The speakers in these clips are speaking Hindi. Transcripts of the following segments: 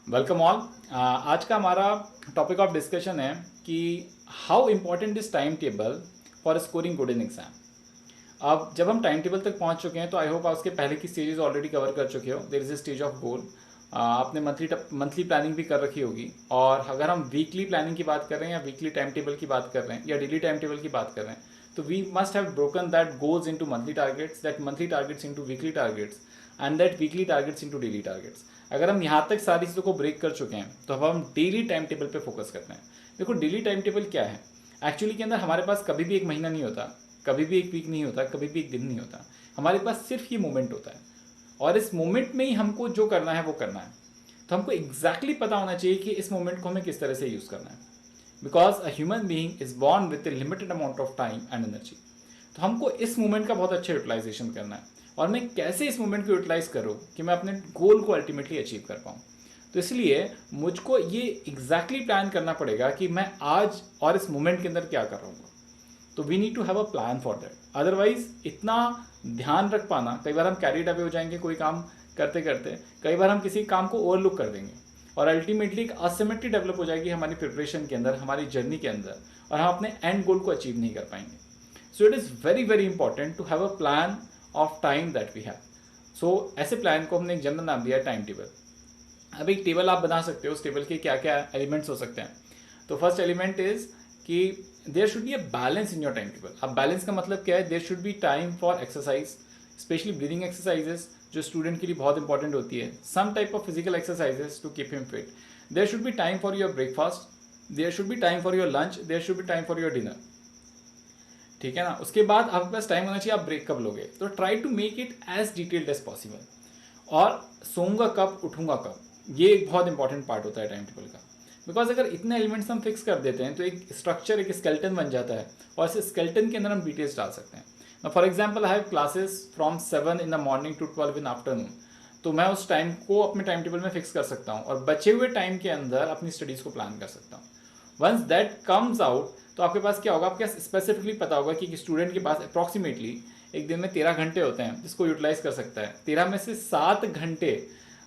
Welcome all. आज का हमारा टॉपिक ऑफ डिस्कशन है कि how important is time table for scoring good in exam. अब जब हम टाइम टेबल तक पहुंच चुके हैं तो आई होप आप उसके पहले की स्टेजेस ऑलरेडी कवर कर चुके हो। There is a stage of goal. आपने मंथली प्लानिंग भी कर रखी होगी, और अगर हम वीकली प्लानिंग की बात कर रहे हैं या वीकली टाइम टेबल की बात कर रहे हैं या डेली टाइम टेबल की बात कर रहे हैं, तो we must have broken that goals into monthly targets, that monthly targets into weekly targets, and that weekly targets into daily targets. अगर हम यहाँ तक सारी चीज़ों को ब्रेक कर चुके हैं तो अब हम डेली टाइम टेबल पे फोकस करते हैं। देखो, डेली टाइम टेबल क्या है एक्चुअली के अंदर, हमारे पास कभी भी एक महीना नहीं होता, कभी भी एक वीक नहीं होता, कभी भी एक दिन नहीं होता। हमारे पास सिर्फ ये मोमेंट होता है, और इस मोमेंट में ही हमको जो करना है वो करना है। तो हमको एग्जैक्टली पता होना चाहिए कि इस मोमेंट को हमें किस तरह से यूज़ करना है, because a human being is born with A limited amount of time and energy. तो हमको इस मोमेंट का बहुत अच्छा यूटिलाइजेशन करना है, और मैं कैसे इस मोमेंट को यूटिलाइज करूँ कि मैं अपने गोल को अल्टीमेटली अचीव कर पाऊँ। तो इसलिए मुझको ये एग्जैक्टली प्लान करना पड़ेगा कि मैं आज और इस मोमेंट के अंदर क्या कर रहा हूँ। तो we need to have a plan for that. Otherwise इतना ध्यान रख पाना, कई बार हम कैरीड अवे हो जाएंगे कोई काम करते करते, कई बार हम किसी काम को ओवरलुक कर देंगे, और अल्टीमेटली एक असिमेट्री डेवलप हो जाएगी हमारी प्रिपरेशन के अंदर, हमारी जर्नी के अंदर, और हम अपने एंड गोल को अचीव नहीं कर पाएंगे। So it is very very important to have a plan of time that we have. So ऐसे प्लान को हमने एक जनरल नाम दिया है टाइम टेबल। अब एक टेबल आप बना सकते हो, उस टेबल के क्या क्या एलिमेंट्स हो सकते हैं। तो फर्स्ट एलिमेंट इज कि there should be a balance in your time table. अब बैलेंस का मतलब क्या है? There should be time for exercise, specially breathing exercises जो स्टूडेंट के लिए बहुत इंपॉर्टेंट होती है, some type of physical exercises to keep him fit. There should be time for your breakfast, there should be time for your lunch, there should be time for your dinner. ठीक है ना? उसके बाद आपके पास टाइम होना चाहिए आप ब्रेक कब लोगे। तो try to make it as detailed as possible. और सोऊंगा कब, उठूंगा कब, ये एक बहुत इंपॉर्टेंट पार्ट होता है टाइम टेबल का। बिकॉज अगर इतने एलिमेंट्स हम फिक्स कर देते हैं तो एक स्ट्रक्चर, एक स्केल्टन बन जाता है, और इस स्केल्टन के अंदर हम डिटेल्स डाल सकते हैं। For example, I have classes from 7 in the morning to 12 in afternoon. तो मैं उस टाइम को अपने टाइम टेबल में फिक्स कर सकता हूँ, और बचे हुए टाइम के अंदर अपनी स्टडीज़ को प्लान कर सकता हूँ। वंस दैट कम्स आउट, तो आपके पास क्या होगा, आपके स्पेसिफिकली पता होगा कि स्टूडेंट के पास अप्रॉक्सीमेटली एक दिन में 13 घंटे होते हैं जिसको यूटिलाइज कर सकता है। 13 में से 7 घंटे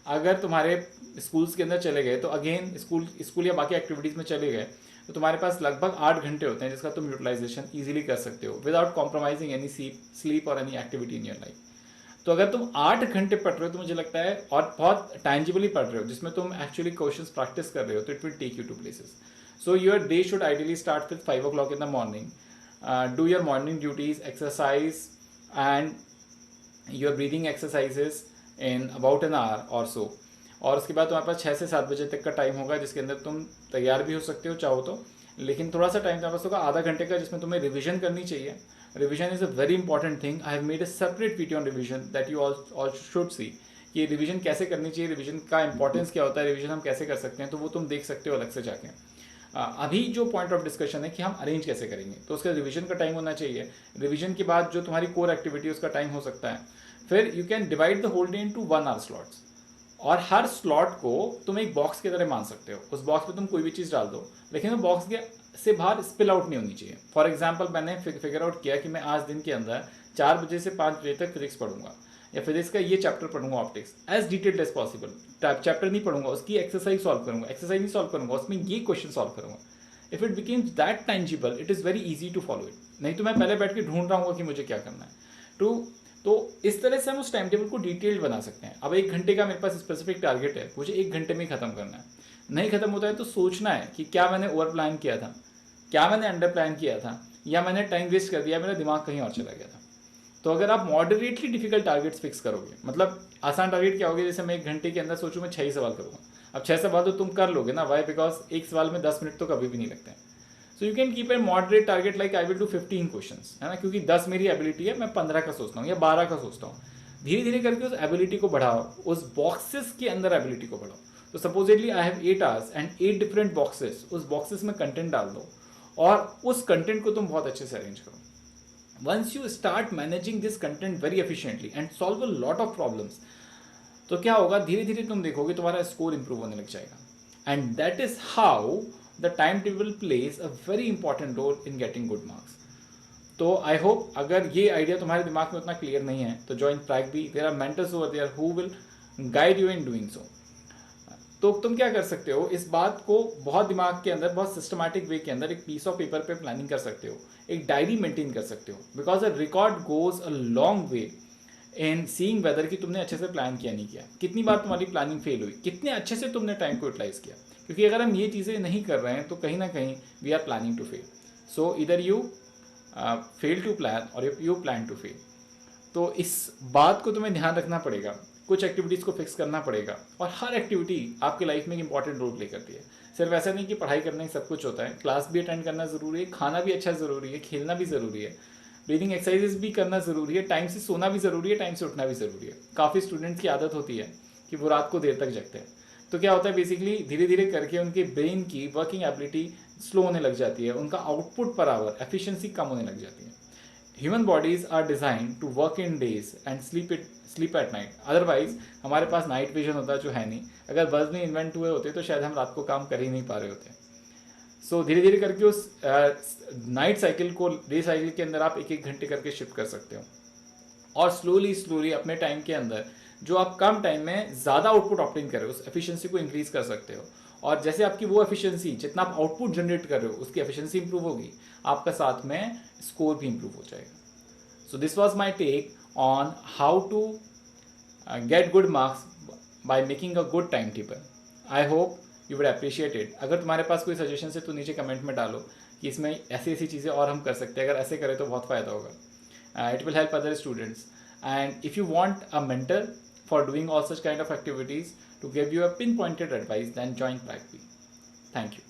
अगर तुम्हारे स्कूल्स के अंदर चले गए, तो अगेन स्कूल या बाकी एक्टिविटीज़ में चले गए, तो तुम्हारे पास लगभग 8 घंटे होते हैं जिसका तुम यूटिलाइजेशन ईजिली कर सकते हो विदाउट कॉम्प्रोमाइजिंग एनी स्लीप और any activity in your life. तो अगर तुम 8 घंटे पढ़ रहे हो तो मुझे लगता है, और बहुत टैंजिबली पढ़ रहे हो जिसमें तुम एक्चुअली क्वेश्चंस प्रैक्टिस कर रहे हो, तो it will take you two places. So your day should ideally start with 5 o'clock in the morning. Do your morning duties, exercise, and your breathing exercises in about an hour or so. और उसके बाद तुम्हारे पास 6 से 7 बजे तक का टाइम होगा जिसके अंदर तुम तैयार भी हो सकते हो चाहो तो, लेकिन थोड़ा सा टाइम तुम्हारे पास होगा आधा घंटे का जिसमें तुम्हें रिविजन करनी चाहिए। Revision is a very important thing. I have made a separate video on revision that you all should see, कि रिविजन कैसे करनी चाहिए, रिविजन का इंपॉर्टेंस क्या होता है, रिविजन हम कैसे कर सकते हैं, तो वो तुम देख सकते हो अलग से जाके। अभी जो पॉइंट ऑफ डिस्कशन है कि हम अरेंज कैसे करेंगे, तो उसका रिविजन का टाइम होना चाहिए। रिविजन के बाद जो तुम्हारी कोर एक्टिविटी उसका टाइम हो सकता है। फिर you can divide the whole day into 1 hour slots, और हर स्लॉट को तुम एक बॉक्स की तरह मान सकते हो। उस बॉक्स में तुम कोई भी चीज़ डाल दो, लेकिन वो बॉक्स के से बाहर स्पिल आउट नहीं होनी चाहिए। फॉर एग्जाम्पल, मैंने फिगर आउट किया कि मैं आज दिन के अंदर 4 बजे से 5 बजे तक फिजिक्स पढ़ूंगा, या फिजिक्स का ये चैप्टर पढ़ूंगा optics, as detailed as possible. Chapter नहीं पढ़ूंगा, उसकी एक्सरसाइज सॉल्व करूंगा, एक्सरसाइज नहीं सॉल्व करूंगा, उसमें ये क्वेश्चन सॉल्व करूंगा। If it becomes that tangible, it is very easy to follow it. नहीं तो मैं पहले बैठ के ढूंढ रहा हूँ कि मुझे क्या करना है। तो इस तरह से हम उस टाइम टेबल को डिटेल्ड बना सकते हैं। अब 1 घंटे का मेरे पास स्पेसिफिक टारगेट है, मुझे 1 घंटे में ही खत्म करना है। नहीं खत्म होता है तो सोचना है कि क्या मैंने ओवर प्लान किया था, क्या मैंने अंडर प्लान किया था, या मैंने टाइम वेस्ट कर दिया, मेरा दिमाग कहीं और चला गया था। तो अगर आप मॉडरेटली डिफिकल्ट टारगेट्स फिक्स करोगे, मतलब आसान टारगेट क्या होगी, जैसे मैं 1 घंटे के अंदर सोचूं मैं 6 ही सवाल करूंगा। अब 6 सवाल तो तुम कर लोगे ना, वाई? बिकॉज एक सवाल में 10 मिनट तो कभी भी नहीं लगते हैं। So you can keep a moderate target like I will do 15 questions, है ना, क्योंकि 10 मेरी एबिलिटी है, मैं 15 का सोचता हूँ या 12 का सोचता हूँ। धीरे धीरे करके उस एबिलिटी को बढ़ाओ, उस बॉक्सेस के अंदर एबिलिटी को बढ़ाओ। तो supposedly I have 8 hours and 8 different boxes, उस बॉक्सेस में कंटेंट डाल दो, और उस कंटेंट को तुम बहुत अच्छे से अरेंज करो। Once you start managing this content very efficiently and solve a lot of problems, तो क्या होगा, धीरे धीरे तुम देखोगे तुम्हारा स्कोर इंप्रूव होने लग जाएगा। And that is how the time table plays a very important role in getting good marks. तो आई होप अगर ये आइडिया तुम्हारे दिमाग में उतना क्लियर नहीं है तो ज्वाइन प्रैगबी। There are mentors over there who will guide you in doing so. तो तुम क्या कर सकते हो, इस बात को बहुत दिमाग के अंदर, बहुत सिस्टमैटिक वे के अंदर एक पीस ऑफ पेपर पे प्लानिंग कर सकते हो, एक डायरी मेंटेन कर सकते हो, because a record goes a long way in seeing whether कि तुमने अच्छे से प्लान किया नहीं किया, कितनी बार तुम्हारी प्लानिंग फेल हुई, कितने अच्छे से तुमने टाइम को यूटिलाइज किया। क्योंकि अगर हम ये चीज़ें नहीं कर रहे हैं तो कहीं ना कहीं we are planning to fail. So इधर यू फेल टू प्लान और यू प्लान टू फेल। तो इस बात को तुम्हें ध्यान रखना पड़ेगा, कुछ एक्टिविटीज़ को फिक्स करना पड़ेगा, और हर एक्टिविटी आपकी लाइफ में एक इंपॉर्टेंट रोल प्ले करती है। सिर्फ ऐसा नहीं कि पढ़ाई करने सब कुछ होता है, क्लास भी अटेंड करना ज़रूरी है, खाना भी अच्छा ज़रूरी है, खेलना भी ज़रूरी है, ब्रीदिंग एक्सरसाइजेस भी करना ज़रूरी है, टाइम से सोना भी ज़रूरी है, टाइम से उठना भी ज़रूरी है। काफ़ी स्टूडेंट्स की आदत होती है कि वो रात को देर तक जगते हैं, तो क्या होता है बेसिकली धीरे धीरे करके उनके ब्रेन की वर्किंग एबिलिटी स्लो होने लग जाती है, उनका आउटपुट पर आवर एफिशिएंसी कम होने लग जाती है। Human bodies are design to work in days and sleep at night. Otherwise हमारे पास नाइट विजन होता है जो है नहीं। अगर बल्ब नहीं इन्वेंट हुए होते तो शायद हम रात को काम कर ही नहीं पा रहे होते। सो धीरे धीरे करके उस नाइट साइकिल को डे साइकिल के अंदर आप एक एक घंटे करके शिफ्ट कर सकते हो, और स्लोली स्लोली अपने टाइम के अंदर जो आप कम टाइम में ज़्यादा आउटपुट ऑप्टेन कर रहे हो उस एफिशिएंसी को इंक्रीज कर सकते हो। और जैसे आपकी वो एफिशिएंसी, जितना आप आउटपुट जनरेट कर रहे हो उसकी एफिशिएंसी इंप्रूव होगी, आपका साथ में स्कोर भी इंप्रूव हो जाएगा। So this was my take on how to get good marks by making a good timetable. I hope you would appreciate it. अगर तुम्हारे पास कोई सजेशन है तो नीचे कमेंट में डालो कि इसमें ऐसी ऐसी चीज़ें और हम कर सकते हैं, अगर ऐसे करें तो बहुत फ़ायदा होगा। It will help other students. And if you want a mentor for doing all such kind of activities to give you a pinpointed advice, then join Pragvi. Thank you.